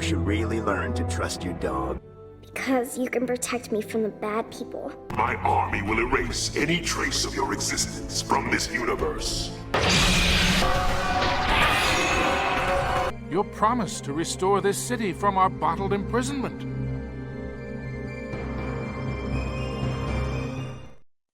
should really learn to trust your dog. Because you can protect me from the bad people. My army will erase any trace of your existence from this universe. Your promise to restore this city from our bottled imprisonment.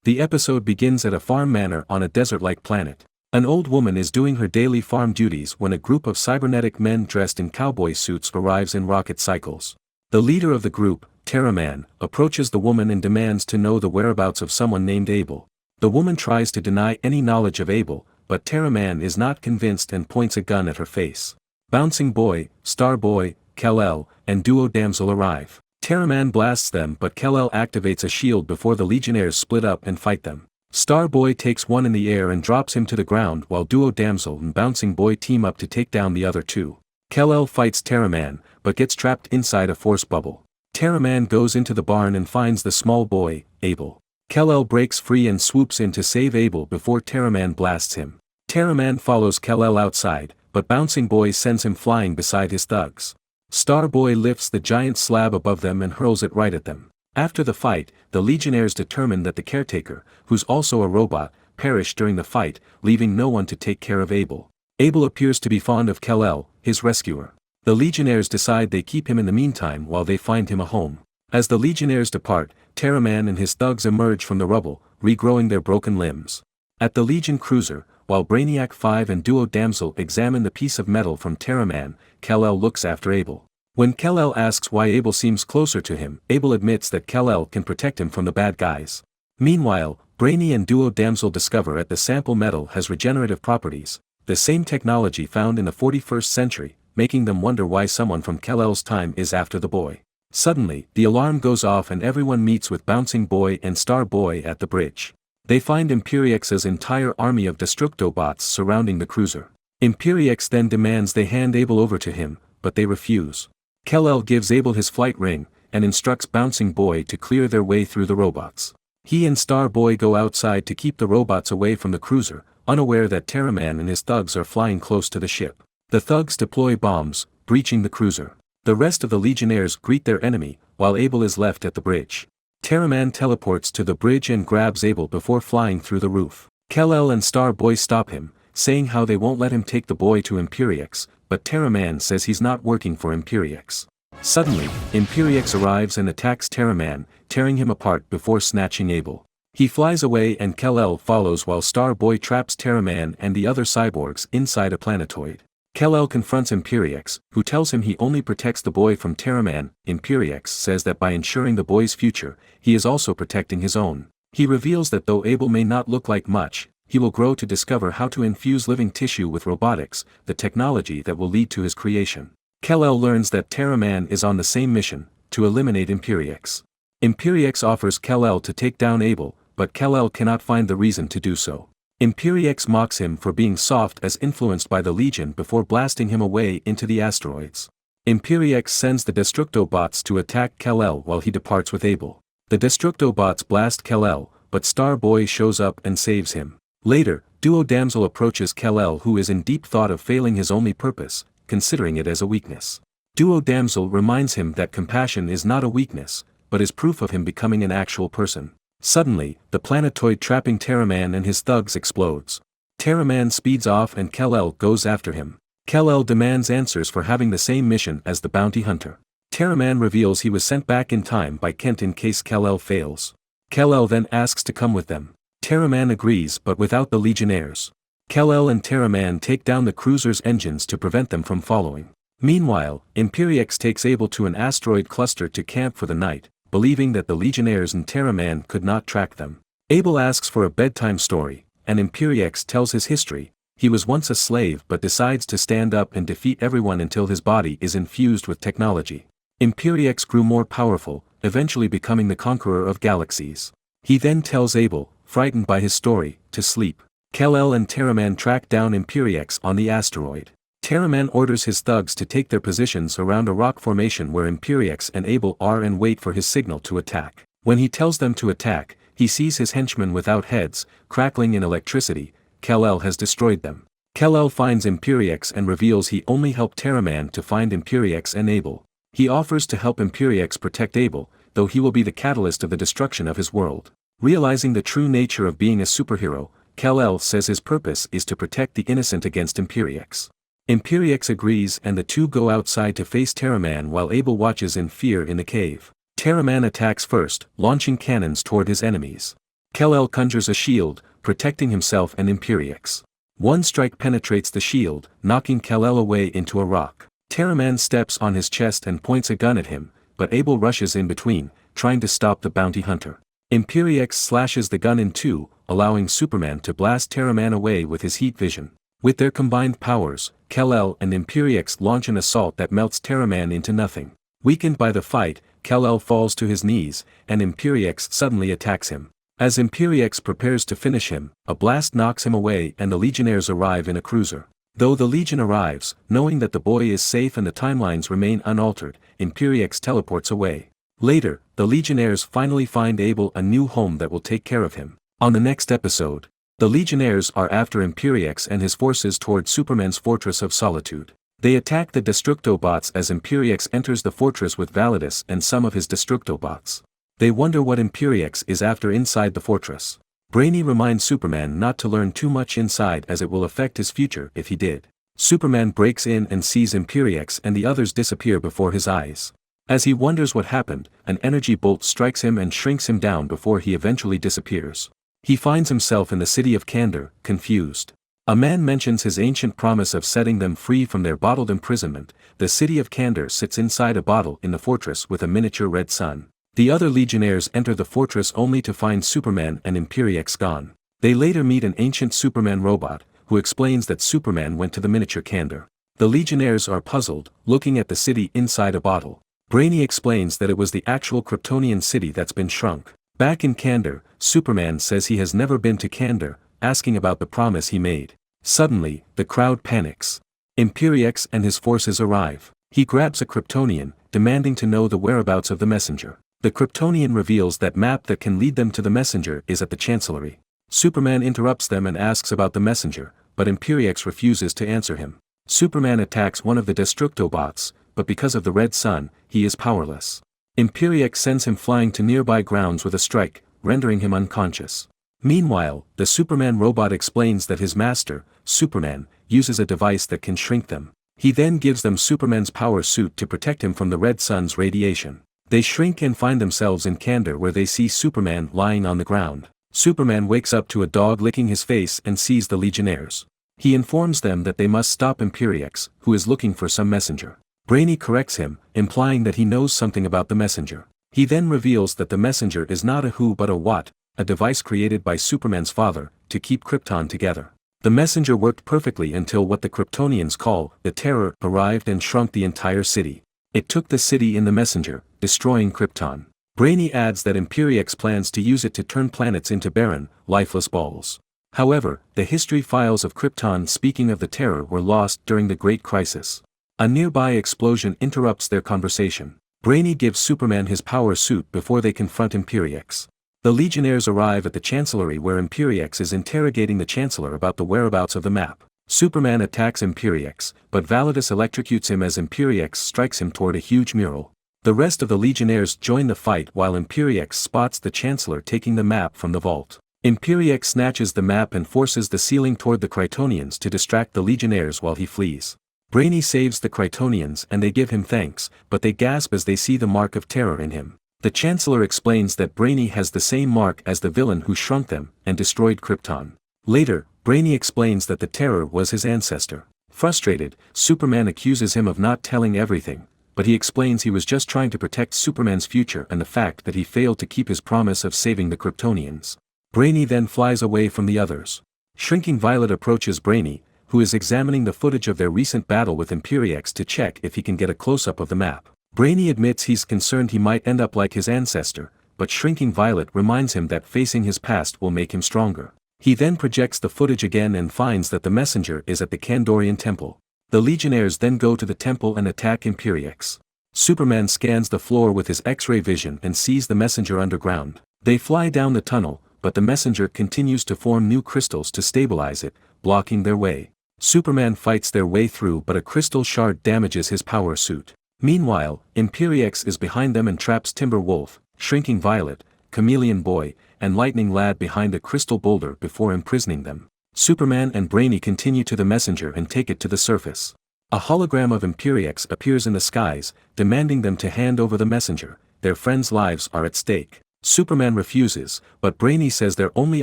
The episode begins at a farm manor on a desert-like planet. An old woman is doing her daily farm duties when a group of cybernetic men dressed in cowboy suits arrives in rocket cycles. The leader of the group, Terraman, approaches the woman and demands to know the whereabouts of someone named Abel. The woman tries to deny any knowledge of Abel, but Terraman is not convinced and points a gun at her face. Bouncing Boy, Star Boy, Kal-El, and Duo Damsel arrive. Terraman blasts them but Kal-El activates a shield before the Legionnaires split up and fight them. Star Boy takes one in the air and drops him to the ground while Duo Damsel and Bouncing Boy team up to take down the other two. Kal-El fights Terraman, but gets trapped inside a force bubble. Terraman goes into the barn and finds the small boy, Abel. Kal-El breaks free and swoops in to save Abel before Terraman blasts him. Terraman follows Kal-El outside, but Bouncing Boy sends him flying beside his thugs. Star Boy lifts the giant slab above them and hurls it right at them. After the fight, the Legionnaires determine that the caretaker, who's also a robot, perished during the fight, leaving no one to take care of Abel. Abel appears to be fond of Kal-El, his rescuer. The Legionnaires decide they keep him in the meantime while they find him a home. As the Legionnaires depart, Terraman and his thugs emerge from the rubble, regrowing their broken limbs. At the Legion cruiser, while Brainiac 5 and Duo Damsel examine the piece of metal from Terraman, Kal-El looks after Abel. When Kal-El asks why Abel seems closer to him, Abel admits that Kal-El can protect him from the bad guys. Meanwhile, Brainy and Duo Damsel discover that the sample metal has regenerative properties, the same technology found in the 41st century, making them wonder why someone from Kal-El's time is after the boy. Suddenly, the alarm goes off and everyone meets with Bouncing Boy and Star Boy at the bridge. They find Imperix's entire army of Destructobots surrounding the cruiser. Imperiex then demands they hand Abel over to him, but they refuse. Kal-El gives Abel his flight ring, and instructs Bouncing Boy to clear their way through the robots. He and Star Boy go outside to keep the robots away from the cruiser, unaware that Terraman and his thugs are flying close to the ship. The thugs deploy bombs, breaching the cruiser. The rest of the Legionnaires greet their enemy, while Abel is left at the bridge. Terraman teleports to the bridge and grabs Abel before flying through the roof. Kal-El and Star Boy stop him, saying how they won't let him take the boy to Imperiex, but Terraman says he's not working for Imperiex. Suddenly, Imperiex arrives and attacks Terraman, tearing him apart before snatching Abel. He flies away and Kal-El follows while Star Boy traps Terraman and the other cyborgs inside a planetoid. Kal-El confronts Imperiex, who tells him he only protects the boy from Terraman. Imperiex says that by ensuring the boy's future, he is also protecting his own. He reveals that though Abel may not look like much, he will grow to discover how to infuse living tissue with robotics, the technology that will lead to his creation. Kal-El learns that Terraman is on the same mission, to eliminate Imperiex. Imperiex offers Kal-El to take down Abel, but Kal-El cannot find the reason to do so. Imperiex mocks him for being soft as influenced by the Legion before blasting him away into the asteroids. Imperiex sends the Destructobots to attack Kal-El while he departs with Abel. The Destructobots blast Kal-El, but Star Boy shows up and saves him. Later, Duo Damsel approaches Kal-El who is in deep thought of failing his only purpose, considering it as a weakness. Duo Damsel reminds him that compassion is not a weakness, but is proof of him becoming an actual person. Suddenly, the planetoid trapping Terraman and his thugs explodes. Terraman speeds off and Kal-El goes after him. Kal-El demands answers for having the same mission as the bounty hunter. Terraman reveals he was sent back in time by Kent in case Kal-El fails. Kal-El then asks to come with them. Terraman agrees but without the Legionnaires. Kal-El and Terraman take down the cruiser's engines to prevent them from following. Meanwhile, Imperiex takes Abel to an asteroid cluster to camp for the night, believing that the Legionnaires and Terraman could not track them. Abel asks for a bedtime story, and Imperiex tells his history. He was once a slave but decides to stand up and defeat everyone until his body is infused with technology. Imperiex grew more powerful, eventually becoming the conqueror of galaxies. He then tells Abel, frightened by his story, to sleep. Kal-El and Terraman track down Imperiex on the asteroid. Terraman orders his thugs to take their positions around a rock formation where Imperiex and Abel are and wait for his signal to attack. When he tells them to attack, he sees his henchmen without heads, crackling in electricity. Kal-El has destroyed them. Kal-El finds Imperiex and reveals he only helped Terraman to find Imperiex and Abel. He offers to help Imperiex protect Abel, though he will be the catalyst of the destruction of his world. Realizing the true nature of being a superhero, Kal-El says his purpose is to protect the innocent against Imperiex. Imperiex agrees and the two go outside to face Terraman while Abel watches in fear in the cave. Terraman attacks first, launching cannons toward his enemies. Kal-El conjures a shield, protecting himself and Imperiex. One strike penetrates the shield, knocking Kal-El away into a rock. Terraman steps on his chest and points a gun at him, but Abel rushes in between, trying to stop the bounty hunter. Imperiex slashes the gun in two, allowing Superman to blast Terraman away with his heat vision. With their combined powers, Kal-El and Imperiex launch an assault that melts Terraman into nothing. Weakened by the fight, Kal-El falls to his knees, and Imperiex suddenly attacks him. As Imperiex prepares to finish him, a blast knocks him away and the Legionnaires arrive in a cruiser. Though the Legion arrives, knowing that the boy is safe and the timelines remain unaltered, Imperiex teleports away. Later, the Legionnaires finally find Abel a new home that will take care of him. On the next episode, the Legionnaires are after Imperiex and his forces toward Superman's Fortress of Solitude. They attack the Destructobots as Imperiex enters the fortress with Validus and some of his Destructobots. They wonder what Imperiex is after inside the fortress. Brainy reminds Superman not to learn too much inside as it will affect his future if he did. Superman breaks in and sees Imperiex and the others disappear before his eyes. As he wonders what happened, an energy bolt strikes him and shrinks him down before he eventually disappears. He finds himself in the city of Kandor, confused. A man mentions his ancient promise of setting them free from their bottled imprisonment. The city of Kandor sits inside a bottle in the fortress with a miniature red sun. The other Legionnaires enter the fortress only to find Superman and Imperiex gone. They later meet an ancient Superman robot, who explains that Superman went to the miniature Kandor. The Legionnaires are puzzled, looking at the city inside a bottle. Brainy explains that it was the actual Kryptonian city that's been shrunk. Back in Kandor, Superman says he has never been to Kandor, asking about the promise he made. Suddenly, the crowd panics. Imperiex and his forces arrive. He grabs a Kryptonian, demanding to know the whereabouts of the messenger. The Kryptonian reveals that map that can lead them to the messenger is at the Chancellery. Superman interrupts them and asks about the messenger, but Imperiex refuses to answer him. Superman attacks one of the Destructobots, but because of the red sun, he is powerless. Imperiex sends him flying to nearby grounds with a strike, rendering him unconscious. Meanwhile, the Superman robot explains that his master, Superman, uses a device that can shrink them. He then gives them Superman's power suit to protect him from the red sun's radiation. They shrink and find themselves in Kandor where they see Superman lying on the ground. Superman wakes up to a dog licking his face and sees the Legionnaires. He informs them that they must stop Imperiex, who is looking for some messenger. Brainy corrects him, implying that he knows something about the messenger. He then reveals that the messenger is not a who but a what, a device created by Superman's father, to keep Krypton together. The messenger worked perfectly until what the Kryptonians call the Terror arrived and shrunk the entire city. It took the city in the messenger, destroying Krypton. Brainy adds that Imperiex plans to use it to turn planets into barren, lifeless balls. However, the history files of Krypton speaking of the Terror were lost during the Great Crisis. A nearby explosion interrupts their conversation. Brainy gives Superman his power suit before they confront Imperiex. The Legionnaires arrive at the Chancellery where Imperiex is interrogating the Chancellor about the whereabouts of the map. Superman attacks Imperiex, but Validus electrocutes him as Imperiex strikes him toward a huge mural. The rest of the Legionnaires join the fight while Imperiex spots the Chancellor taking the map from the vault. Imperiex snatches the map and forces the ceiling toward the Kryptonians to distract the Legionnaires while he flees. Brainy saves the Kryptonians and they give him thanks, but they gasp as they see the mark of terror in him. The Chancellor explains that Brainy has the same mark as the villain who shrunk them and destroyed Krypton. Later, Brainy explains that the Terror was his ancestor. Frustrated, Superman accuses him of not telling everything, but he explains he was just trying to protect Superman's future and the fact that he failed to keep his promise of saving the Kryptonians. Brainy then flies away from the others. Shrinking Violet approaches Brainy, who is examining the footage of their recent battle with Imperiex to check if he can get a close-up of the map. Brainy admits he's concerned he might end up like his ancestor, but Shrinking Violet reminds him that facing his past will make him stronger. He then projects the footage again and finds that the messenger is at the Kandorian temple. The Legionnaires then go to the temple and attack Imperiex. Superman scans the floor with his X-ray vision and sees the messenger underground. They fly down the tunnel, but the messenger continues to form new crystals to stabilize it, blocking their way. Superman fights their way through, but a crystal shard damages his power suit. Meanwhile, Imperiex is behind them and traps Timber Wolf, Shrinking Violet, Chameleon Boy, and Lightning Lad behind a crystal boulder before imprisoning them. Superman and Brainy continue to the messenger and take it to the surface. A hologram of Imperiex appears in the skies, demanding them to hand over the messenger. Their friends' lives are at stake. Superman refuses, but Brainy says their only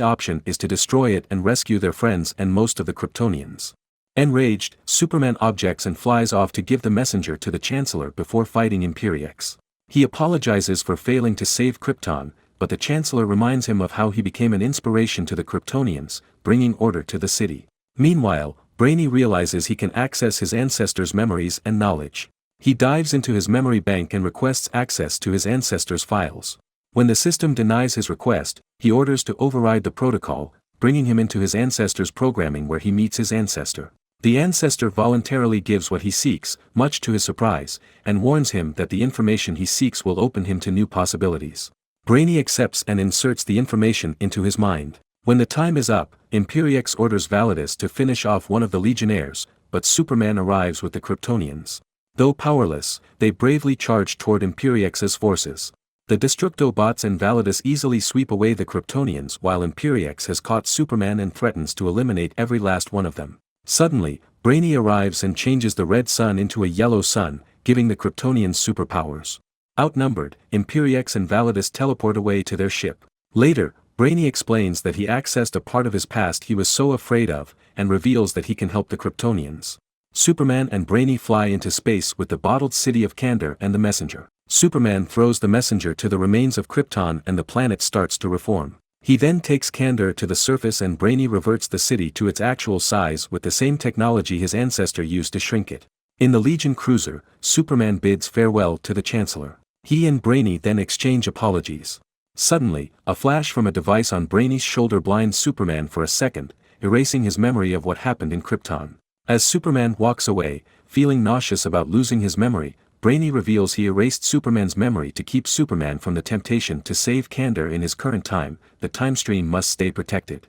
option is to destroy it and rescue their friends and most of the Kryptonians. Enraged, Superman objects and flies off to give the messenger to the Chancellor before fighting Imperiex. He apologizes for failing to save Krypton, but the Chancellor reminds him of how he became an inspiration to the Kryptonians, bringing order to the city. Meanwhile, Brainy realizes he can access his ancestors' memories and knowledge. He dives into his memory bank and requests access to his ancestors' files. When the system denies his request, he orders to override the protocol, bringing him into his ancestors' programming where he meets his ancestor. The ancestor voluntarily gives what he seeks, much to his surprise, and warns him that the information he seeks will open him to new possibilities. Brainy accepts and inserts the information into his mind. When the time is up, Imperiex orders Validus to finish off one of the Legionnaires, but Superman arrives with the Kryptonians. Though powerless, they bravely charge toward Imperiex's forces. The Destructo bots and Validus easily sweep away the Kryptonians while Imperiex has caught Superman and threatens to eliminate every last one of them. Suddenly, Brainy arrives and changes the red sun into a yellow sun, giving the Kryptonians superpowers. Outnumbered, Imperiex and Validus teleport away to their ship. Later, Brainy explains that he accessed a part of his past he was so afraid of, and reveals that he can help the Kryptonians. Superman and Brainy fly into space with the bottled city of Kandor and the messenger. Superman throws the messenger to the remains of Krypton and the planet starts to reform. He then takes Kandor to the surface and Brainy reverts the city to its actual size with the same technology his ancestor used to shrink it. In the Legion cruiser, Superman bids farewell to the Chancellor. He and Brainy then exchange apologies. Suddenly, a flash from a device on Brainy's shoulder blinds Superman for a second, erasing his memory of what happened in Krypton. As Superman walks away, feeling nauseous about losing his memory, Brainy reveals he erased Superman's memory to keep Superman from the temptation to save Kandor in his current time. The time stream must stay protected.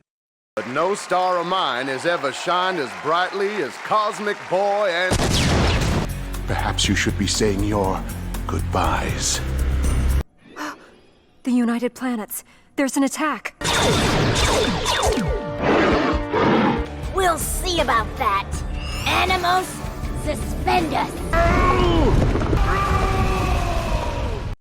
But no star of mine has ever shined as brightly as Cosmic Boy and... Perhaps you should be saying your goodbyes. The United Planets. There's an attack. We'll see about that. Animos suspendus.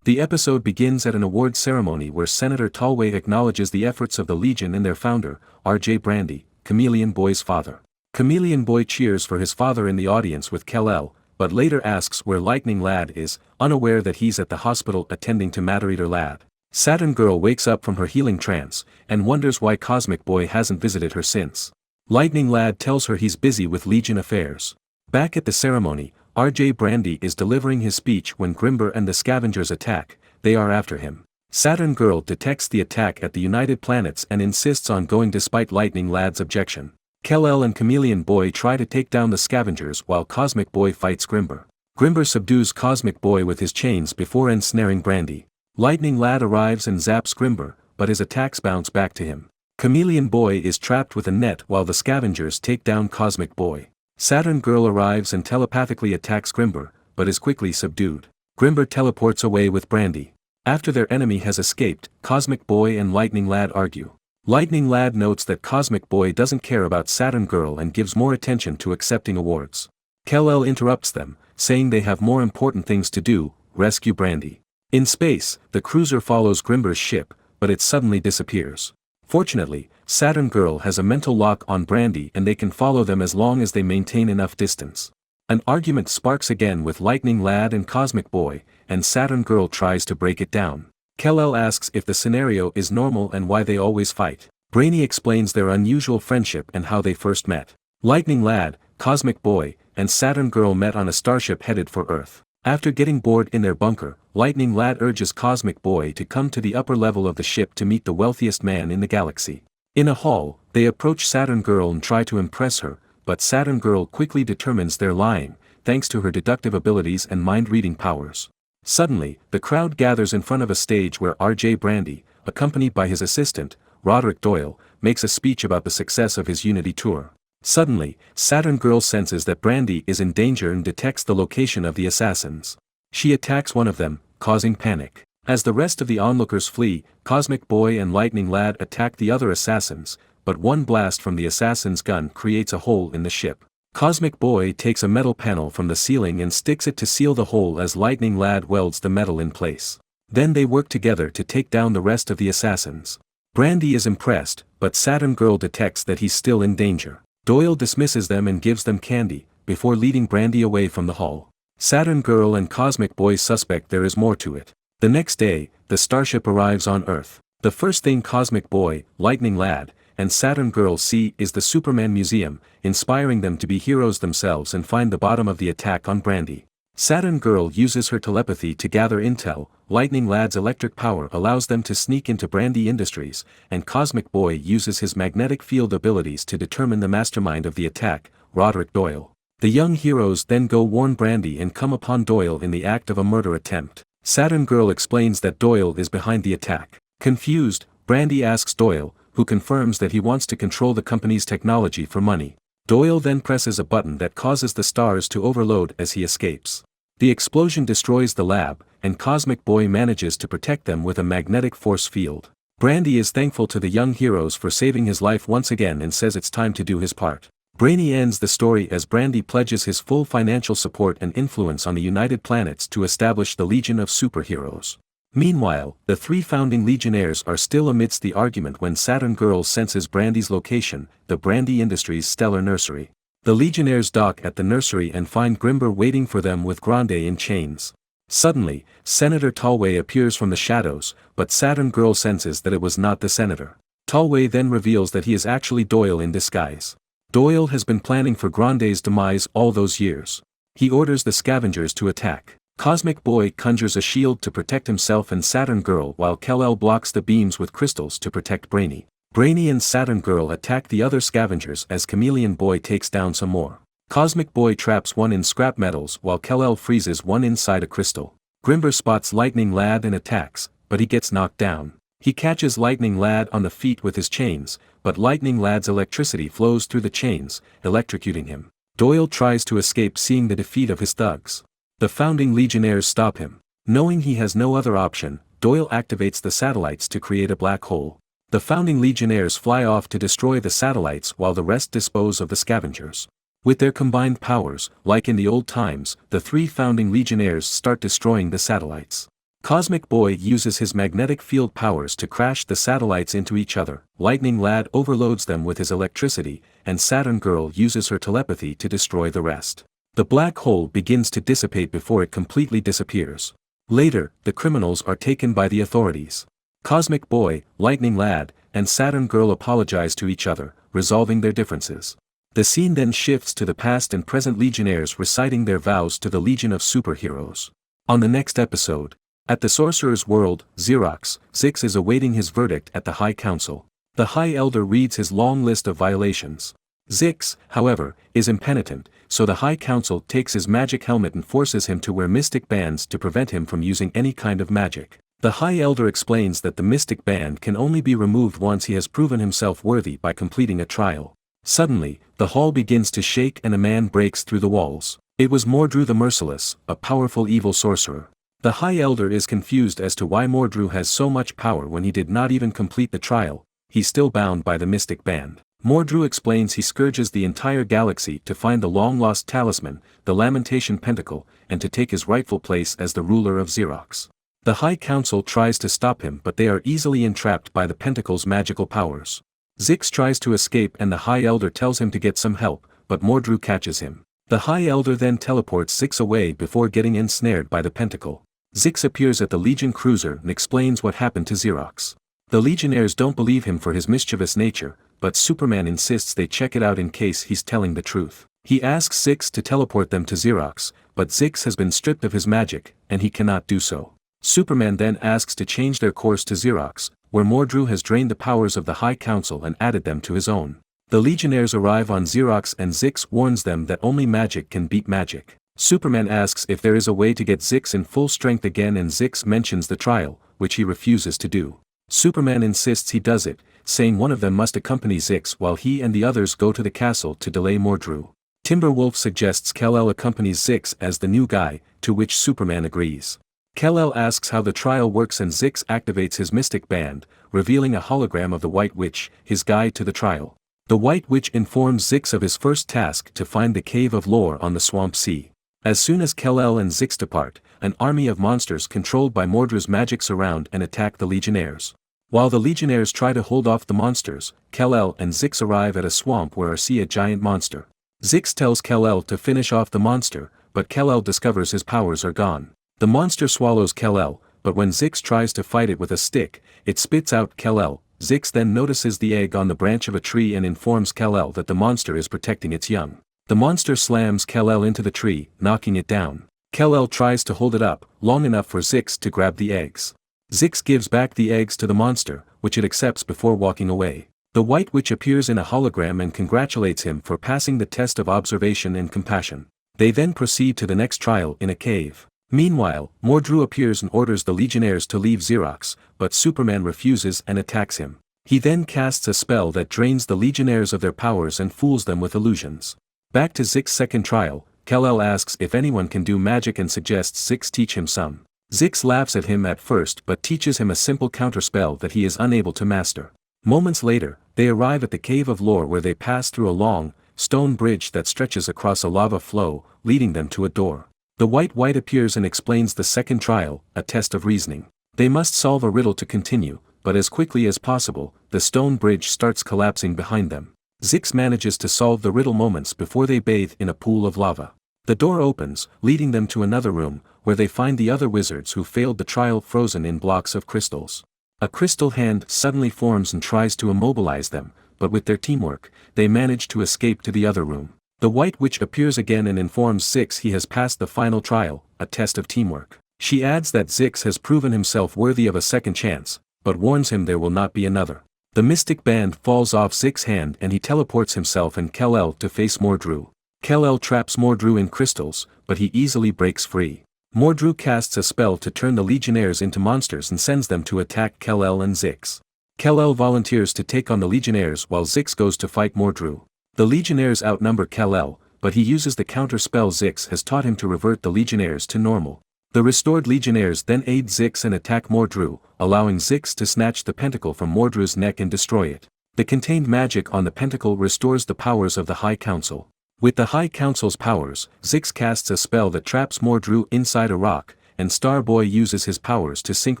The episode begins at an awards ceremony where Senator Talway acknowledges the efforts of the Legion and their founder, R.J. Brandy, Chameleon Boy's father. Chameleon Boy cheers for his father in the audience with Kal-El, but later asks where Lightning Lad is, unaware that he's at the hospital attending to Matter-Eater Lad. Saturn Girl wakes up from her healing trance, and wonders why Cosmic Boy hasn't visited her since. Lightning Lad tells her he's busy with Legion affairs. Back at the ceremony, R.J. Brandy is delivering his speech when Grimber and the Scavengers attack. They are after him. Saturn Girl detects the attack at the United Planets and insists on going despite Lightning Lad's objection. Kal-El and Chameleon Boy try to take down the Scavengers while Cosmic Boy fights Grimber. Grimber subdues Cosmic Boy with his chains before ensnaring Brandy. Lightning Lad arrives and zaps Grimber, but his attacks bounce back to him. Chameleon Boy is trapped with a net while the Scavengers take down Cosmic Boy. Saturn Girl arrives and telepathically attacks Grimber, but is quickly subdued. Grimber teleports away with Brandy. After their enemy has escaped, Cosmic Boy and Lightning Lad argue. Lightning Lad notes that Cosmic Boy doesn't care about Saturn Girl and gives more attention to accepting awards. Kal-El interrupts them, saying they have more important things to do, rescue Brandy. In space, the cruiser follows Grimber's ship, but it suddenly disappears. Fortunately, Saturn Girl has a mental lock on Brandy and they can follow them as long as they maintain enough distance. An argument sparks again with Lightning Lad and Cosmic Boy, and Saturn Girl tries to break it down. Kal-El asks if the scenario is normal and why they always fight. Brainy explains their unusual friendship and how they first met. Lightning Lad, Cosmic Boy, and Saturn Girl met on a starship headed for Earth. After getting bored in their bunker, Lightning Lad urges Cosmic Boy to come to the upper level of the ship to meet the wealthiest man in the galaxy. In a hall, they approach Saturn Girl and try to impress her, but Saturn Girl quickly determines they're lying, thanks to her deductive abilities and mind-reading powers. Suddenly, the crowd gathers in front of a stage where R.J. Brandy, accompanied by his assistant, Roderick Doyle, makes a speech about the success of his Unity tour. Suddenly, Saturn Girl senses that Brandy is in danger and detects the location of the assassins. She attacks one of them, causing panic. As the rest of the onlookers flee, Cosmic Boy and Lightning Lad attack the other assassins, but one blast from the assassin's gun creates a hole in the ship. Cosmic Boy takes a metal panel from the ceiling and sticks it to seal the hole as Lightning Lad welds the metal in place. Then they work together to take down the rest of the assassins. Brandy is impressed, but Saturn Girl detects that he's still in danger. Doyle dismisses them and gives them candy, before leading Brandy away from the hall. Saturn Girl and Cosmic Boy suspect there is more to it. The next day, the starship arrives on Earth. The first thing Cosmic Boy, Lightning Lad, and Saturn Girl see is the Superman Museum, inspiring them to be heroes themselves and find the bottom of the attack on Brandy. Saturn Girl uses her telepathy to gather intel, Lightning Lad's electric power allows them to sneak into Brandy Industries, and Cosmic Boy uses his magnetic field abilities to determine the mastermind of the attack, Roderick Doyle. The young heroes then go warn Brandy and come upon Doyle in the act of a murder attempt. Saturn Girl explains that Doyle is behind the attack. Confused, Brandy asks Doyle, who confirms that he wants to control the company's technology for money. Doyle then presses a button that causes the stars to overload as he escapes. The explosion destroys the lab, and Cosmic Boy manages to protect them with a magnetic force field. Brandy is thankful to the young heroes for saving his life once again and says it's time to do his part. Brainy ends the story as Brandy pledges his full financial support and influence on the United Planets to establish the Legion of Superheroes. Meanwhile, the three founding Legionnaires are still amidst the argument when Saturn Girl senses Brandy's location, the Brandy Industries Stellar Nursery. The Legionnaires dock at the nursery and find Grimber waiting for them with Grande in chains. Suddenly, Senator Tallway appears from the shadows, but Saturn Girl senses that it was not the senator. Tallway then reveals that he is actually Doyle in disguise. Doyle has been planning for Grande's demise all those years. He orders the scavengers to attack. Cosmic Boy conjures a shield to protect himself and Saturn Girl while Kal-El blocks the beams with crystals to protect Brainy. Brainy and Saturn Girl attack the other scavengers as Chameleon Boy takes down some more. Cosmic Boy traps one in scrap metals while Kal-El freezes one inside a crystal. Grimber spots Lightning Lad and attacks, but he gets knocked down. He catches Lightning Lad on the feet with his chains, but Lightning Lad's electricity flows through the chains, electrocuting him. Doyle tries to escape seeing the defeat of his thugs. The founding Legionnaires stop him. Knowing he has no other option, Doyle activates the satellites to create a black hole. The founding Legionnaires fly off to destroy the satellites while the rest dispose of the scavengers. With their combined powers, like in the old times, the three founding Legionnaires start destroying the satellites. Cosmic Boy uses his magnetic field powers to crash the satellites into each other, Lightning Lad overloads them with his electricity, and Saturn Girl uses her telepathy to destroy the rest. The black hole begins to dissipate before it completely disappears. Later, the criminals are taken by the authorities. Cosmic Boy, Lightning Lad, and Saturn Girl apologize to each other, resolving their differences. The scene then shifts to the past and present Legionnaires reciting their vows to the Legion of Superheroes. On the next episode, at the Sorcerer's World, Xerox, Zix is awaiting his verdict at the High Council. The High Elder reads his long list of violations. Zix, however, is impenitent, so the High Council takes his magic helmet and forces him to wear mystic bands to prevent him from using any kind of magic. The High Elder explains that the mystic band can only be removed once he has proven himself worthy by completing a trial. Suddenly, the hall begins to shake and a man breaks through the walls. It was Mordru the Merciless, a powerful evil sorcerer. The High Elder is confused as to why Mordru has so much power when he did not even complete the trial. He's still bound by the mystic band. Mordru explains he scourges the entire galaxy to find the long-lost talisman, the Lamentation Pentacle, and to take his rightful place as the ruler of Xerox. The High Council tries to stop him but they are easily entrapped by the Pentacle's magical powers. Zix tries to escape and the High Elder tells him to get some help, but Mordru catches him. The High Elder then teleports Zix away before getting ensnared by the Pentacle. Zix appears at the Legion cruiser and explains what happened to Xerox. The Legionnaires don't believe him for his mischievous nature, but Superman insists they check it out in case he's telling the truth. He asks Zix to teleport them to Xerox, but Zix has been stripped of his magic, and he cannot do so. Superman then asks to change their course to Xerox, where Mordru has drained the powers of the High Council and added them to his own. The Legionnaires arrive on Xerox and Zix warns them that only magic can beat magic. Superman asks if there is a way to get Zix in full strength again and Zix mentions the trial, which he refuses to do. Superman insists he does it, saying one of them must accompany Zix while he and the others go to the castle to delay Mordru. Timberwolf suggests Kal-El accompanies Zix as the new guy, to which Superman agrees. Kal-El asks how the trial works and Zix activates his mystic band, revealing a hologram of the White Witch, his guide to the trial. The White Witch informs Zix of his first task to find the Cave of Lore on the Swamp Sea. As soon as Kal-El and Zix depart, an army of monsters controlled by Mordru's magic surround and attack the Legionnaires. While the Legionnaires try to hold off the monsters, Kal-El and Zix arrive at a swamp where see a giant monster. Zix tells Kal-El to finish off the monster, but Kal-El discovers his powers are gone. The monster swallows Kal-El, but when Zix tries to fight it with a stick, it spits out Kal-El. Zix then notices the egg on the branch of a tree and informs Kal-El that the monster is protecting its young. The monster slams Kal-El into the tree, knocking it down. Kal-El tries to hold it up, long enough for Zix to grab the eggs. Zix gives back the eggs to the monster, which it accepts before walking away. The White Witch appears in a hologram and congratulates him for passing the test of observation and compassion. They then proceed to the next trial in a cave. Meanwhile, Mordru appears and orders the Legionnaires to leave Xerox, but Superman refuses and attacks him. He then casts a spell that drains the Legionnaires of their powers and fools them with illusions. Back to Zix's second trial, Kal-El asks if anyone can do magic and suggests Zix teach him some. Zix laughs at him at first but teaches him a simple counterspell that he is unable to master. Moments later, they arrive at the Cave of Lore where they pass through a long, stone bridge that stretches across a lava flow, leading them to a door. The White Witch appears and explains the second trial, a test of reasoning. They must solve a riddle to continue, but as quickly as possible, the stone bridge starts collapsing behind them. Zix manages to solve the riddle moments before they bathe in a pool of lava. The door opens, leading them to another room, where they find the other wizards who failed the trial frozen in blocks of crystals. A crystal hand suddenly forms and tries to immobilize them, but with their teamwork, they manage to escape to the other room. The White Witch appears again and informs Zix he has passed the final trial, a test of teamwork. She adds that Zix has proven himself worthy of a second chance, but warns him there will not be another. The mystic band falls off Zix's hand and he teleports himself and Kal-El to face Mordru. Kal-El traps Mordru in crystals, but he easily breaks free. Mordru casts a spell to turn the Legionnaires into monsters and sends them to attack Kal-El and Zix. Kal-El volunteers to take on the Legionnaires while Zix goes to fight Mordru. The Legionnaires outnumber Kal-El, but he uses the counter spell Zix has taught him to revert the Legionnaires to normal. The restored Legionnaires then aid Zix and attack Mordru, allowing Zix to snatch the pentacle from Mordru's neck and destroy it. The contained magic on the pentacle restores the powers of the High Council. With the High Council's powers, Zix casts a spell that traps Mordru inside a rock, and Starboy uses his powers to sink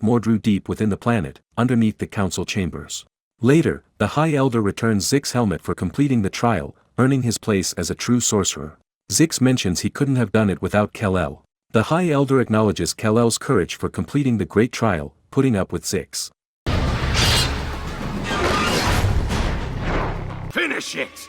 Mordru deep within the planet, underneath the council chambers. Later, the High Elder returns Zix's helmet for completing the trial, earning his place as a true sorcerer. Zix mentions he couldn't have done it without Kal-El. The High Elder acknowledges Kal-El's courage for completing the great trial, putting up with Zix. Finish it!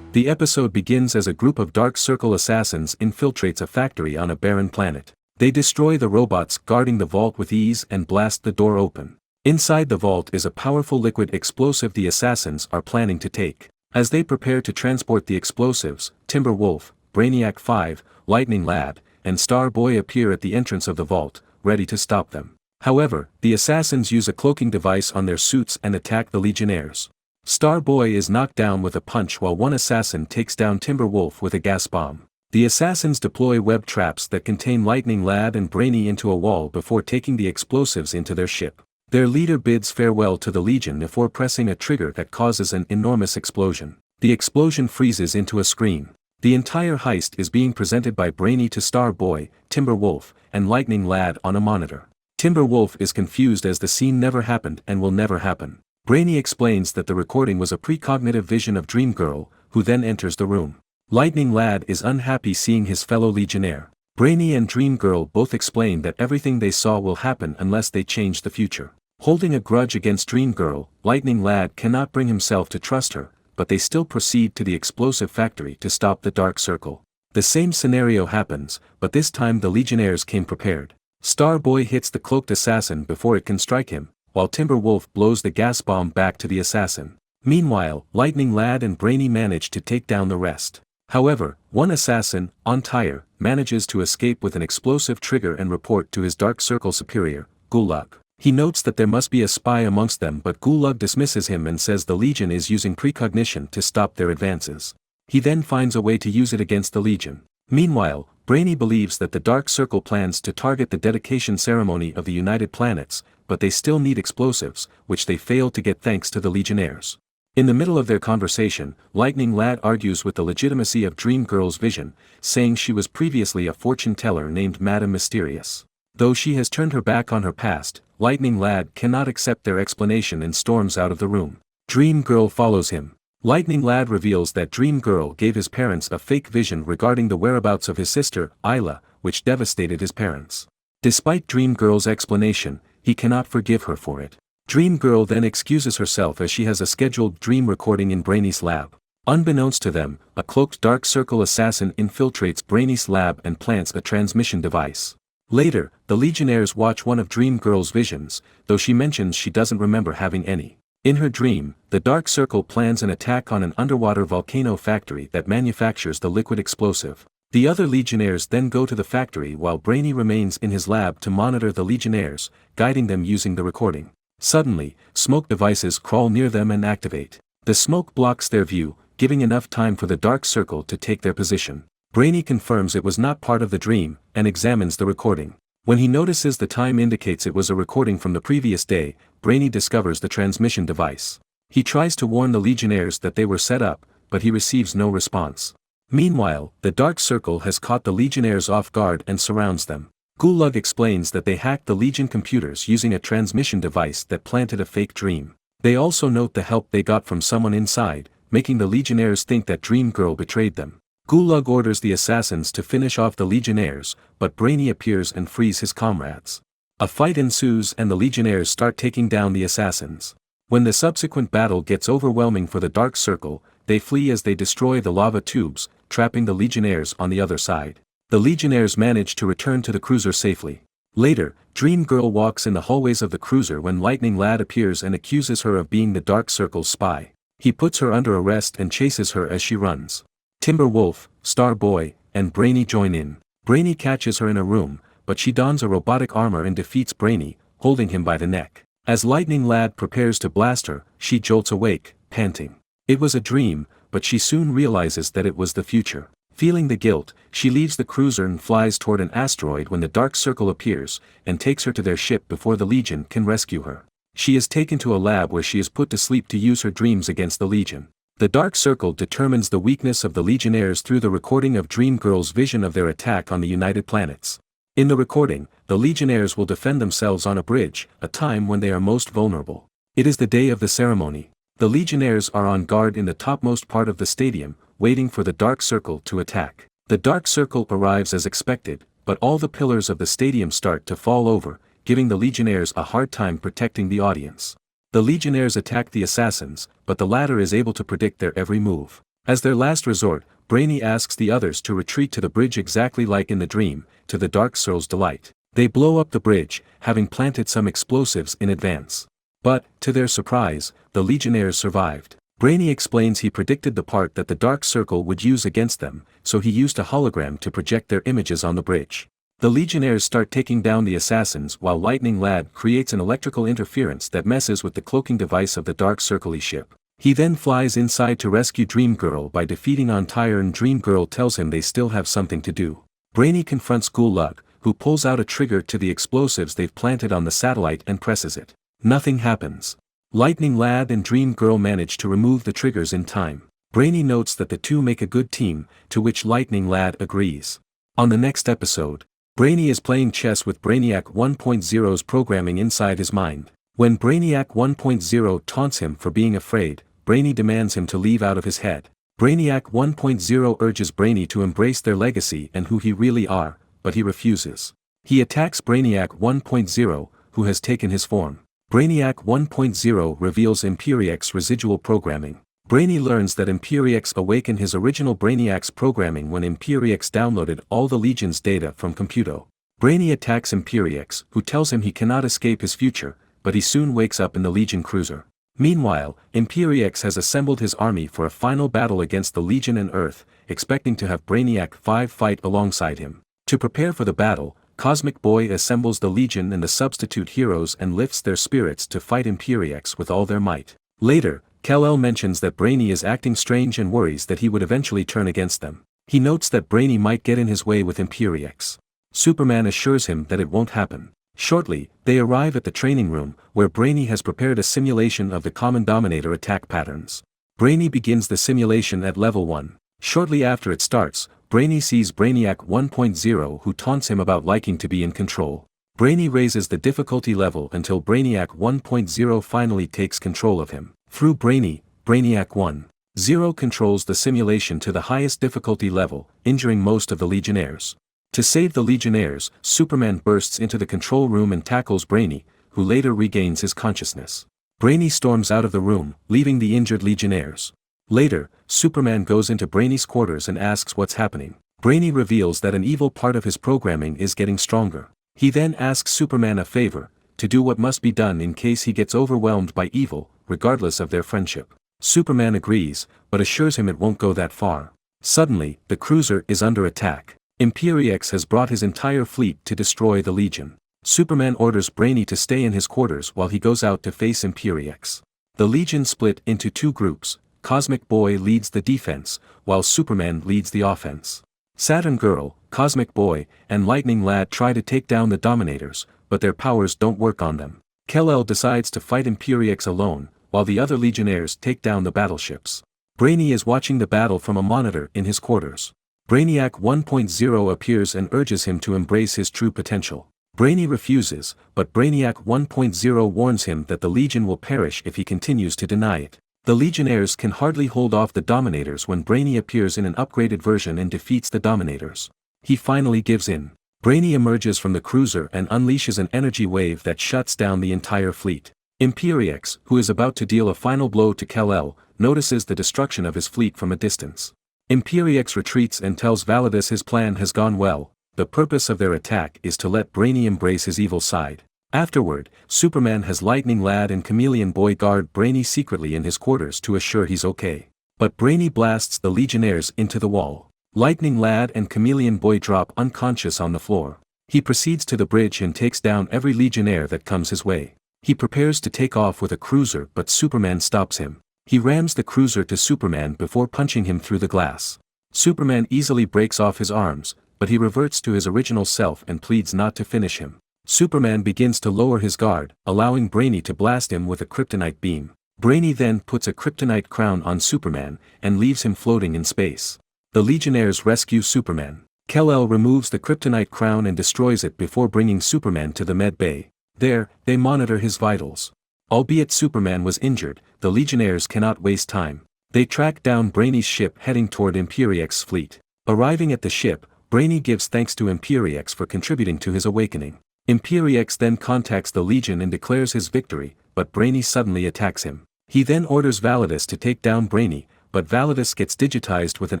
The episode begins as a group of Dark Circle assassins infiltrates a factory on a barren planet. They destroy the robots guarding the vault with ease and blast the door open. Inside the vault is a powerful liquid explosive the assassins are planning to take. As they prepare to transport the explosives, Timberwolf, Brainiac 5, Lightning Lad, and Starboy appear at the entrance of the vault, ready to stop them. However, the assassins use a cloaking device on their suits and attack the Legionnaires. Starboy is knocked down with a punch while one assassin takes down Timberwolf with a gas bomb. The assassins deploy web traps that contain Lightning Lad and Brainy into a wall before taking the explosives into their ship. Their leader bids farewell to the Legion before pressing a trigger that causes an enormous explosion. The explosion freezes into a screen. The entire heist is being presented by Brainy to Starboy, Timberwolf, and Lightning Lad on a monitor. Timberwolf is confused as the scene never happened and will never happen. Brainy explains that the recording was a precognitive vision of Dream Girl, who then enters the room. Lightning Lad is unhappy seeing his fellow Legionnaire. Brainy and Dream Girl both explain that everything they saw will happen unless they change the future. Holding a grudge against Dream Girl, Lightning Lad cannot bring himself to trust her, but they still proceed to the explosive factory to stop the Dark Circle. The same scenario happens, but this time the Legionnaires came prepared. Starboy hits the cloaked assassin before it can strike him, while Timberwolf blows the gas bomb back to the assassin. Meanwhile, Lightning Lad and Brainy manage to take down the rest. However, one assassin, on Tyre, manages to escape with an explosive trigger and report to his Dark Circle superior, Gulag. He notes that there must be a spy amongst them, but Gulag dismisses him and says the Legion is using precognition to stop their advances. He then finds a way to use it against the Legion. Meanwhile, Brainy believes that the Dark Circle plans to target the dedication ceremony of the United Planets, but they still need explosives, which they fail to get thanks to the Legionnaires. In the middle of their conversation, Lightning Lad argues with the legitimacy of Dream Girl's vision, saying she was previously a fortune teller named Madame Mysterious. Though she has turned her back on her past, Lightning Lad cannot accept their explanation and storms out of the room. Dream Girl follows him. Lightning Lad reveals that Dream Girl gave his parents a fake vision regarding the whereabouts of his sister, Isla, which devastated his parents. Despite Dream Girl's explanation, he cannot forgive her for it. Dream Girl then excuses herself as she has a scheduled dream recording in Brainy's lab. Unbeknownst to them, a cloaked Dark Circle assassin infiltrates Brainy's lab and plants a transmission device. Later, the Legionnaires watch one of Dream Girl's visions, though she mentions she doesn't remember having any. In her dream, the Dark Circle plans an attack on an underwater volcano factory that manufactures the liquid explosive. The other Legionnaires then go to the factory while Brainy remains in his lab to monitor the Legionnaires, guiding them using the recording. Suddenly, smoke devices crawl near them and activate. The smoke blocks their view, giving enough time for the Dark Circle to take their position. Brainy confirms it was not part of the dream, and examines the recording. When he notices the time indicates it was a recording from the previous day, Brainy discovers the transmission device. He tries to warn the Legionnaires that they were set up, but he receives no response. Meanwhile, the Dark Circle has caught the Legionnaires off guard and surrounds them. Gulag explains that they hacked the Legion computers using a transmission device that planted a fake dream. They also note the help they got from someone inside, making the Legionnaires think that Dream Girl betrayed them. Gulag orders the assassins to finish off the Legionnaires, but Brainy appears and frees his comrades. A fight ensues and the Legionnaires start taking down the assassins. When the subsequent battle gets overwhelming for the Dark Circle, they flee as they destroy the lava tubes, trapping the Legionnaires on the other side. The Legionnaires manage to return to the cruiser safely. Later, Dream Girl walks in the hallways of the cruiser when Lightning Lad appears and accuses her of being the Dark Circle's spy. He puts her under arrest and chases her as she runs. Timber Wolf, Star Boy, and Brainy join in. Brainy catches her in a room, but she dons a robotic armor and defeats Brainy, holding him by the neck. As Lightning Lad prepares to blast her, she jolts awake, panting. It was a dream, but she soon realizes that it was the future. Feeling the guilt, she leaves the cruiser and flies toward an asteroid when the Dark Circle appears, and takes her to their ship before the Legion can rescue her. She is taken to a lab where she is put to sleep to use her dreams against the Legion. The Dark Circle determines the weakness of the Legionnaires through the recording of Dream Girl's vision of their attack on the United Planets. In the recording, the Legionnaires will defend themselves on a bridge, a time when they are most vulnerable. It is the day of the ceremony. The Legionnaires are on guard in the topmost part of the stadium, waiting for the Dark Circle to attack. The Dark Circle arrives as expected, but all the pillars of the stadium start to fall over, giving the Legionnaires a hard time protecting the audience. The Legionnaires attack the assassins, but the latter is able to predict their every move. As their last resort, Brainy asks the others to retreat to the bridge exactly like in the dream, to the Dark Circle's delight. They blow up the bridge, having planted some explosives in advance. But, to their surprise, the Legionnaires survived. Brainy explains he predicted the part that the Dark Circle would use against them, so he used a hologram to project their images on the bridge. The Legionnaires start taking down the assassins while Lightning Lad creates an electrical interference that messes with the cloaking device of the Dark Circle ship. He then flies inside to rescue Dream Girl by defeating On Tyre, and Dream Girl tells him they still have something to do. Brainy confronts Gulag, who pulls out a trigger to the explosives they've planted on the satellite and presses it. Nothing happens. Lightning Lad and Dream Girl manage to remove the triggers in time. Brainy notes that the two make a good team, to which Lightning Lad agrees. On the next episode, Brainy is playing chess with Brainiac 1.0's programming inside his mind. When Brainiac 1.0 taunts him for being afraid, Brainy demands him to leave out of his head. Brainiac 1.0 urges Brainy to embrace their legacy and who he really are, but he refuses. He attacks Brainiac 1.0, who has taken his form. Brainiac 1.0 reveals Imperiex residual programming. Brainy learns that Imperiex awakened his original Brainiac's programming when Imperiex downloaded all the Legion's data from Computo. Brainy attacks Imperiex, who tells him he cannot escape his future, but he soon wakes up in the Legion cruiser. Meanwhile, Imperiex has assembled his army for a final battle against the Legion and Earth, expecting to have Brainiac 5 fight alongside him. To prepare for the battle, Cosmic Boy assembles the Legion and the substitute heroes and lifts their spirits to fight Imperiex with all their might. Later, Kal-El mentions that Brainy is acting strange and worries that he would eventually turn against them. He notes that Brainy might get in his way with Imperiex. Superman assures him that it won't happen. Shortly, they arrive at the training room, where Brainy has prepared a simulation of the common Dominator attack patterns. Brainy begins the simulation at level 1. Shortly after it starts, Brainy sees Brainiac 1.0 who taunts him about liking to be in control. Brainy raises the difficulty level until Brainiac 1.0 finally takes control of him. Through Brainiac 1.0 controls the simulation to the highest difficulty level, injuring most of the Legionnaires. To save the Legionnaires, Superman bursts into the control room and tackles Brainy, who later regains his consciousness. Brainy storms out of the room, leaving the injured Legionnaires. Later, Superman goes into Brainy's quarters and asks what's happening. Brainy reveals that an evil part of his programming is getting stronger. He then asks Superman a favor, to do what must be done in case he gets overwhelmed by evil, regardless of their friendship. Superman agrees, but assures him it won't go that far. Suddenly, the cruiser is under attack. Imperiex has brought his entire fleet to destroy the Legion. Superman orders Brainy to stay in his quarters while he goes out to face Imperiex. The Legion split into two groups. Cosmic Boy leads the defense, while Superman leads the offense. Saturn Girl, Cosmic Boy, and Lightning Lad try to take down the Dominators, but their powers don't work on them. Kal-El decides to fight Imperiex alone, while the other Legionnaires take down the battleships. Brainy is watching the battle from a monitor in his quarters. Brainiac 1.0 appears and urges him to embrace his true potential. Brainy refuses, but Brainiac 1.0 warns him that the Legion will perish if he continues to deny it. The Legionnaires can hardly hold off the Dominators when Brainy appears in an upgraded version and defeats the Dominators. He finally gives in. Brainy emerges from the cruiser and unleashes an energy wave that shuts down the entire fleet. Imperiex, who is about to deal a final blow to Kal-El, notices the destruction of his fleet from a distance. Imperiex retreats and tells Validus his plan has gone well. The purpose of their attack is to let Brainy embrace his evil side. Afterward, Superman has Lightning Lad and Chameleon Boy guard Brainy secretly in his quarters to assure he's okay. But Brainy blasts the Legionnaires into the wall. Lightning Lad and Chameleon Boy drop unconscious on the floor. He proceeds to the bridge and takes down every Legionnaire that comes his way. He prepares to take off with a cruiser, but Superman stops him. He rams the cruiser to Superman before punching him through the glass. Superman easily breaks off his arms, but he reverts to his original self and pleads not to finish him. Superman begins to lower his guard, allowing Brainy to blast him with a kryptonite beam. Brainy then puts a kryptonite crown on Superman, and leaves him floating in space. The Legionnaires rescue Superman. Kal-El removes the kryptonite crown and destroys it before bringing Superman to the med bay. There, they monitor his vitals. Albeit Superman was injured, the Legionnaires cannot waste time. They track down Brainy's ship heading toward Imperiex fleet. Arriving at the ship, Brainy gives thanks to Imperiex for contributing to his awakening. Imperiex then contacts the Legion and declares his victory, but Brainy suddenly attacks him. He then orders Validus to take down Brainy, but Validus gets digitized with an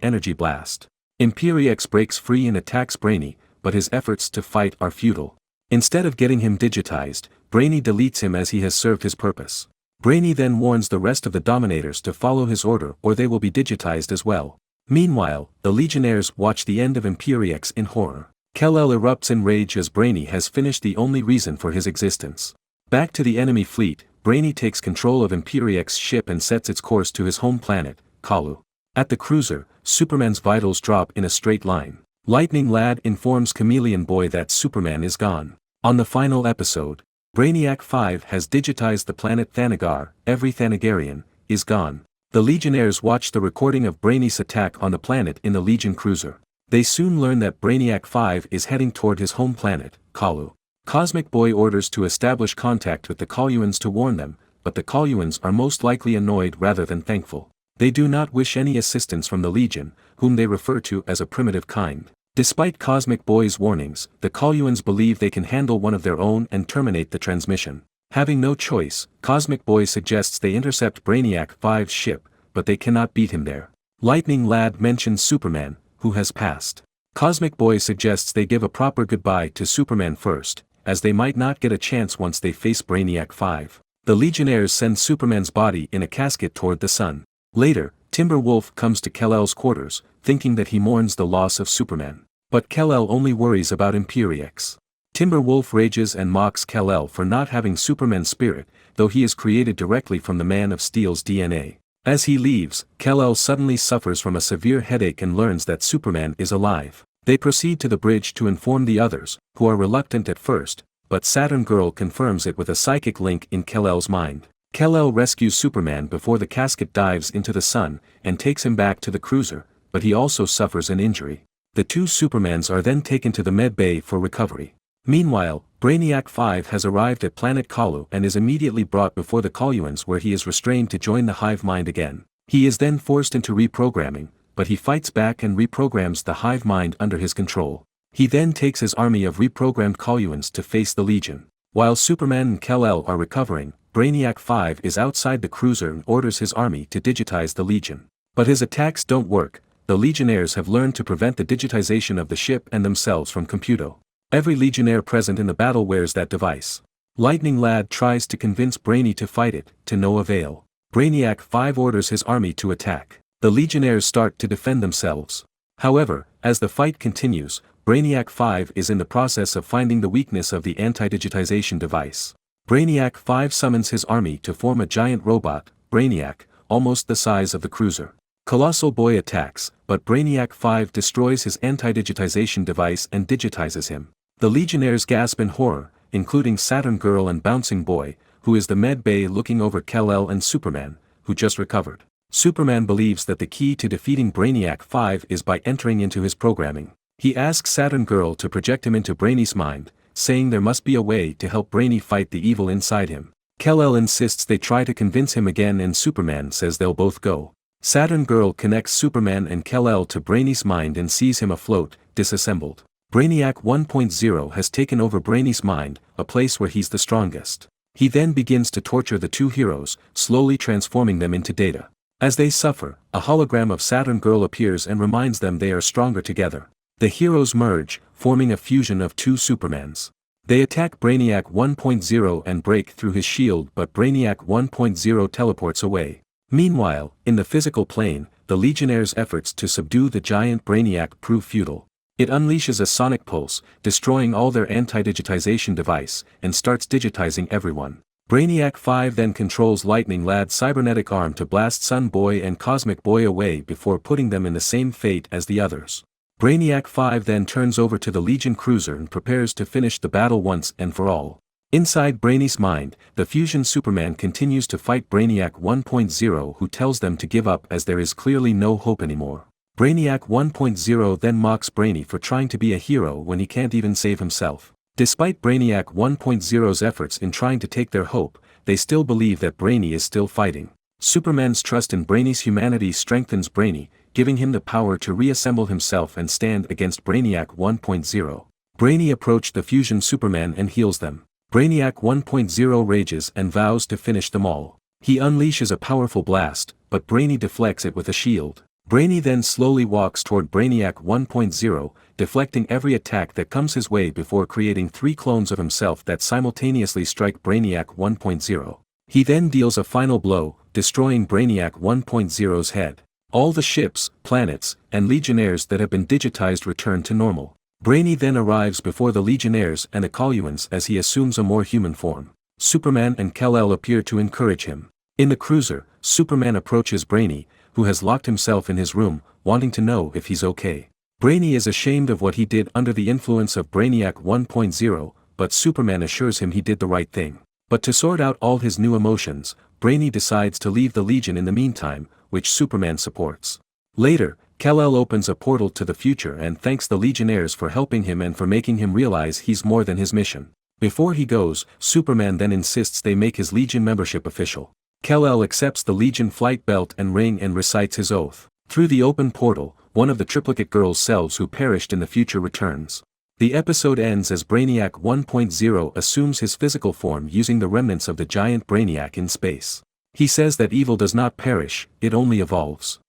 energy blast. Imperiex breaks free and attacks Brainy, but his efforts to fight are futile. Instead of getting him digitized, Brainy deletes him as he has served his purpose. Brainy then warns the rest of the Dominators to follow his order or they will be digitized as well. Meanwhile, the Legionnaires watch the end of Imperiex in horror. Kal-El erupts in rage as Brainy has finished the only reason for his existence. Back to the enemy fleet, Brainy takes control of Imperiex ship and sets its course to his home planet, Colu. At the cruiser, Superman's vitals drop in a straight line. Lightning Lad informs Chameleon Boy that Superman is gone. On the final episode, Brainiac 5 has digitized the planet Thanagar. Every Thanagarian is gone. The Legionnaires watch the recording of Brainy's attack on the planet in the Legion cruiser. They soon learn that Brainiac 5 is heading toward his home planet, Colu. Cosmic Boy orders to establish contact with the Coluans to warn them, but the Coluans are most likely annoyed rather than thankful. They do not wish any assistance from the Legion, whom they refer to as a primitive kind. Despite Cosmic Boy's warnings, the Coluans believe they can handle one of their own and terminate the transmission. Having no choice, Cosmic Boy suggests they intercept Brainiac 5's ship, but they cannot beat him there. Lightning Lad mentions Superman, who has passed. Cosmic Boy suggests they give a proper goodbye to Superman first, as they might not get a chance once they face Brainiac 5. The Legionnaires send Superman's body in a casket toward the sun. Later, Timberwolf comes to Kal-El's quarters, thinking that he mourns the loss of Superman. But Kal-El only worries about Imperiex. Timberwolf rages and mocks Kal-El for not having Superman's spirit, though he is created directly from the Man of Steel's DNA. As he leaves, Kal-El suddenly suffers from a severe headache and learns that Superman is alive. They proceed to the bridge to inform the others, who are reluctant at first, but Saturn Girl confirms it with a psychic link in Kal-El's mind. Kal-El rescues Superman before the casket dives into the sun, and takes him back to the cruiser, but he also suffers an injury. The two Supermans are then taken to the med bay for recovery. Meanwhile, Brainiac 5 has arrived at planet Colu and is immediately brought before the Coluans, where he is restrained to join the hive mind again. He is then forced into reprogramming, but he fights back and reprograms the hive mind under his control. He then takes his army of reprogrammed Coluans to face the Legion. While Superman and Kal-El are recovering, Brainiac 5 is outside the cruiser and orders his army to digitize the Legion. But his attacks don't work. The Legionnaires have learned to prevent the digitization of the ship and themselves from Computo. Every Legionnaire present in the battle wears that device. Lightning Lad tries to convince Brainy to fight it, to no avail. Brainiac 5 orders his army to attack. The Legionnaires start to defend themselves. However, as the fight continues, Brainiac 5 is in the process of finding the weakness of the anti-digitization device. Brainiac 5 summons his army to form a giant robot, Brainiac, almost the size of the cruiser. Colossal Boy attacks, but Brainiac 5 destroys his anti-digitization device and digitizes him. The Legionnaires gasp in horror, including Saturn Girl and Bouncing Boy, who is the med bay looking over Kal-El and Superman, who just recovered. Superman believes that the key to defeating Brainiac 5 is by entering into his programming. He asks Saturn Girl to project him into Brainy's mind, saying there must be a way to help Brainy fight the evil inside him. Kal-El insists they try to convince him again, and Superman says they'll both go. Saturn Girl connects Superman and Kal-El to Brainy's mind and sees him afloat, disassembled. Brainiac 1.0 has taken over Brainy's mind, a place where he's the strongest. He then begins to torture the two heroes, slowly transforming them into data. As they suffer, a hologram of Saturn Girl appears and reminds them they are stronger together. The heroes merge, forming a fusion of two Supermans. They attack Brainiac 1.0 and break through his shield, but Brainiac 1.0 teleports away. Meanwhile, in the physical plane, the Legionnaires' efforts to subdue the giant Brainiac prove futile. It unleashes a sonic pulse, destroying all their anti-digitization device, and starts digitizing everyone. Brainiac 5 then controls Lightning Lad's cybernetic arm to blast Sun Boy and Cosmic Boy away before putting them in the same fate as the others. Brainiac 5 then turns over to the Legion cruiser and prepares to finish the battle once and for all. Inside Brainy's mind, the Fusion Superman continues to fight Brainiac 1.0, who tells them to give up as there is clearly no hope anymore. Brainiac 1.0 then mocks Brainy for trying to be a hero when he can't even save himself. Despite Brainiac 1.0's efforts in trying to take their hope, they still believe that Brainy is still fighting. Superman's trust in Brainy's humanity strengthens Brainy, giving him the power to reassemble himself and stand against Brainiac 1.0. Brainy approached the Fusion Superman and heals them. Brainiac 1.0 rages and vows to finish them all. He unleashes a powerful blast, but Brainy deflects it with a shield. Brainy then slowly walks toward Brainiac 1.0, deflecting every attack that comes his way before creating 3 clones of himself that simultaneously strike Brainiac 1.0. He then deals a final blow, destroying Brainiac 1.0's head. All the ships, planets, and Legionnaires that have been digitized return to normal. Brainy then arrives before the Legionnaires and the Coluans as he assumes a more human form. Superman and Kal-El appear to encourage him. In the cruiser, Superman approaches Brainy, who has locked himself in his room, wanting to know if he's okay. Brainy is ashamed of what he did under the influence of Brainiac 1.0, but Superman assures him he did the right thing. But to sort out all his new emotions, Brainy decides to leave the Legion in the meantime, which Superman supports. Later, Kal-El opens a portal to the future and thanks the Legionnaires for helping him and for making him realize he's more than his mission. Before he goes, Superman then insists they make his Legion membership official. Kal-El accepts the Legion flight belt and ring and recites his oath. Through the open portal, one of the triplicate girls' selves who perished in the future returns. The episode ends as Brainiac 1.0 assumes his physical form using the remnants of the giant Brainiac in space. He says that evil does not perish, it only evolves.